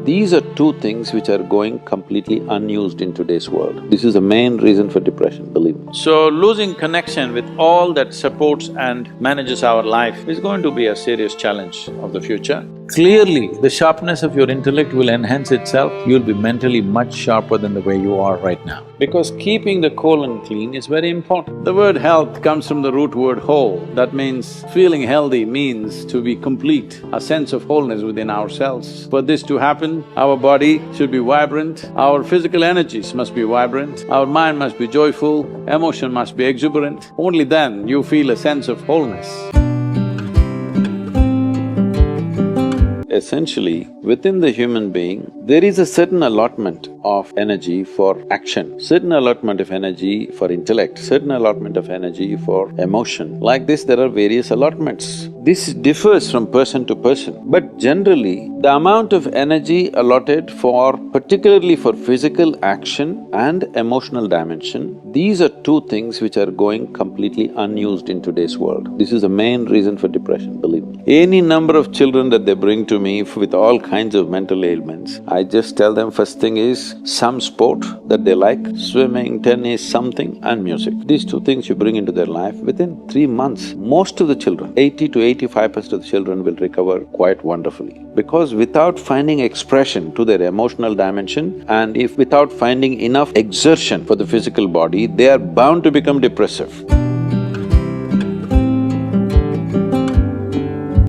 These are two things which are going completely unused in today's world. This is the main reason for depression, believe me. So, losing connection with all that supports and manages our life is going to be a serious challenge of the future. Clearly, the sharpness of your intellect will enhance itself, you'll be mentally much sharper than the way you are right now. Because keeping the colon clean is very important. The word health comes from the root word whole. That means feeling healthy means to be complete, a sense of wholeness within ourselves. For this to happen, our body should be vibrant, our physical energies must be vibrant, our mind must be joyful, emotion must be exuberant. Only then you feel a sense of wholeness. Essentially, within the human being, there is a certain allotment of energy for action, certain allotment of energy for intellect, certain allotment of energy for emotion. Like this, there are various allotments. This differs from person to person, but generally, the amount of energy allotted particularly for physical action and emotional dimension, these are two things which are going completely unused in today's world. This is the main reason for depression, believe me. Any number of children that they bring to me with all kinds of mental ailments, I just tell them first thing is some sport that they like, swimming, tennis, something, and music. These two things you bring into their life, within 3 months, most of the children, 80 to 85% of the children will recover quite wonderfully. Because without finding expression to their emotional dimension and if without finding enough exertion for the physical body, they are bound to become depressive.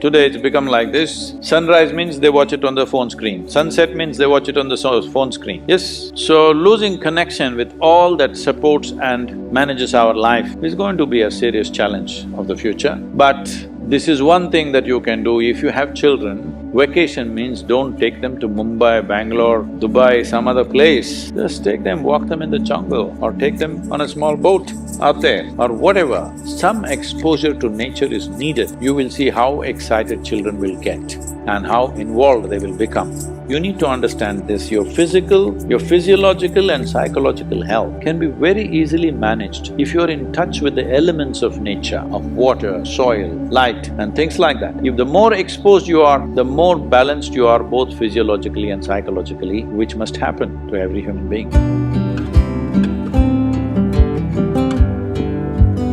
Today it's become like this, sunrise means they watch it on the phone screen, sunset means they watch it on the phone screen. Yes, so losing connection with all that supports and manages our life is going to be a serious challenge of the future. But this is one thing that you can do if you have children. Vacation means don't take them to Mumbai, Bangalore, Dubai, some other place. Just take them, walk them in the jungle or take them on a small boat out there or whatever. Some exposure to nature is needed. You will see how excited children will get and how involved they will become. You need to understand this, your physiological and psychological health can be very easily managed if you're in touch with the elements of nature, of water, soil, light and things like that. If the more exposed you are, the more balanced you are both physiologically and psychologically, which must happen to every human being.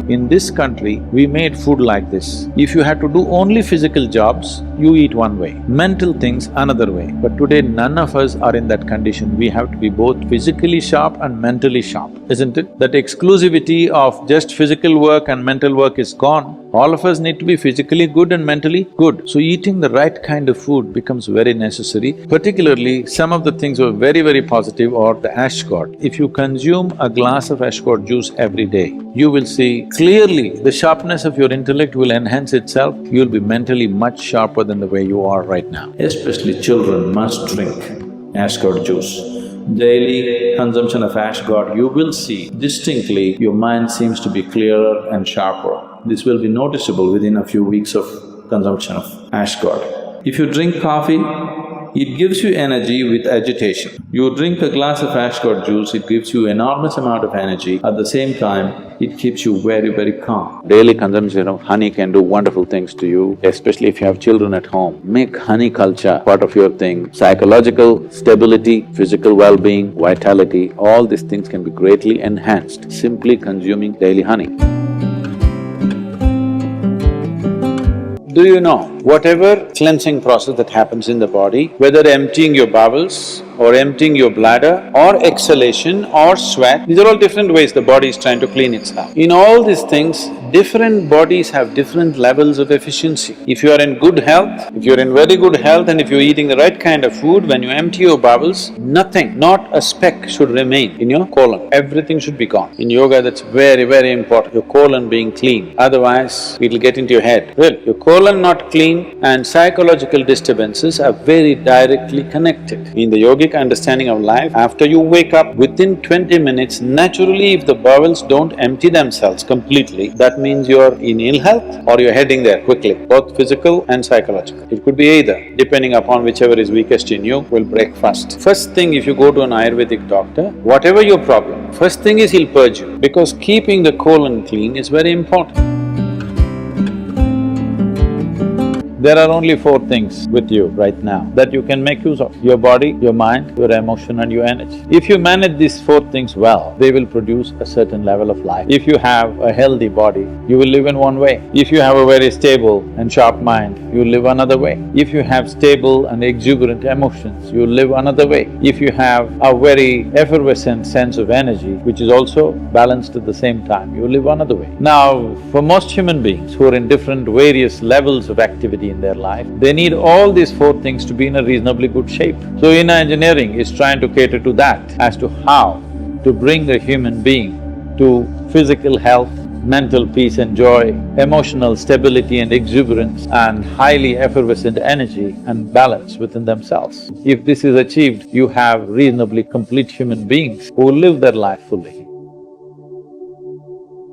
In this country, we made food like this. If you had to do only physical jobs, you eat one way, mental things another way. But today none of us are in that condition. We have to be both physically sharp and mentally sharp, isn't it? That exclusivity of just physical work and mental work is gone. All of us need to be physically good and mentally good. So eating the right kind of food becomes very necessary. Particularly, some of the things were very positive are the ashgod. If you consume a glass of ashgod juice every day, you will see clearly the sharpness of your intellect will enhance itself, you'll be mentally much sharper than the way you are right now. Especially children must drink ashgod juice. Daily consumption of ashgod, you will see distinctly your mind seems to be clearer and sharper. This will be noticeable within a few weeks of consumption of ashgod. If you drink coffee, it gives you energy with agitation. You drink a glass of ashgod juice, it gives you enormous amount of energy. At the same time, it keeps you very calm. Daily consumption of honey can do wonderful things to you, especially if you have children at home. Make honey culture part of your thing. Psychological stability, physical well-being, vitality, all these things can be greatly enhanced simply consuming daily honey. Do you know, whatever cleansing process that happens in the body, whether emptying your bowels or emptying your bladder or exhalation or sweat, these are all different ways the body is trying to clean itself. In all these things, different bodies have different levels of efficiency. If you are in good health, if you're in very good health and if you're eating the right kind of food, when you empty your bowels, nothing, not a speck should remain in your colon. Everything should be gone. In yoga, that's very important, your colon being clean. Otherwise, it'll get into your head. Well, your colon not clean and psychological disturbances are very directly connected. In the yogic understanding of life, after you wake up, within 20 minutes, naturally if the bowels don't empty themselves completely, that means you're in ill health or you're heading there quickly, both physical and psychological. It could be either, depending upon whichever is weakest in you will break first. First thing, if you go to an Ayurvedic doctor, whatever your problem, first thing is he'll purge you, because keeping the colon clean is very important. There are only four things with you right now that you can make use of: your body, your mind, your emotion and your energy. If you manage these four things well, they will produce a certain level of life. If you have a healthy body, you will live in one way. If you have a very stable and sharp mind, you will live another way. If you have stable and exuberant emotions, you will live another way. If you have a very effervescent sense of energy, which is also balanced at the same time, you will live another way. Now, for most human beings who are in different various levels of activity in their life, they need all these four things to be in a reasonably good shape. So inner engineering is trying to cater to that as to how to bring a human being to physical health, mental peace and joy, emotional stability and exuberance, and highly effervescent energy and balance within themselves. If this is achieved, you have reasonably complete human beings who live their life fully.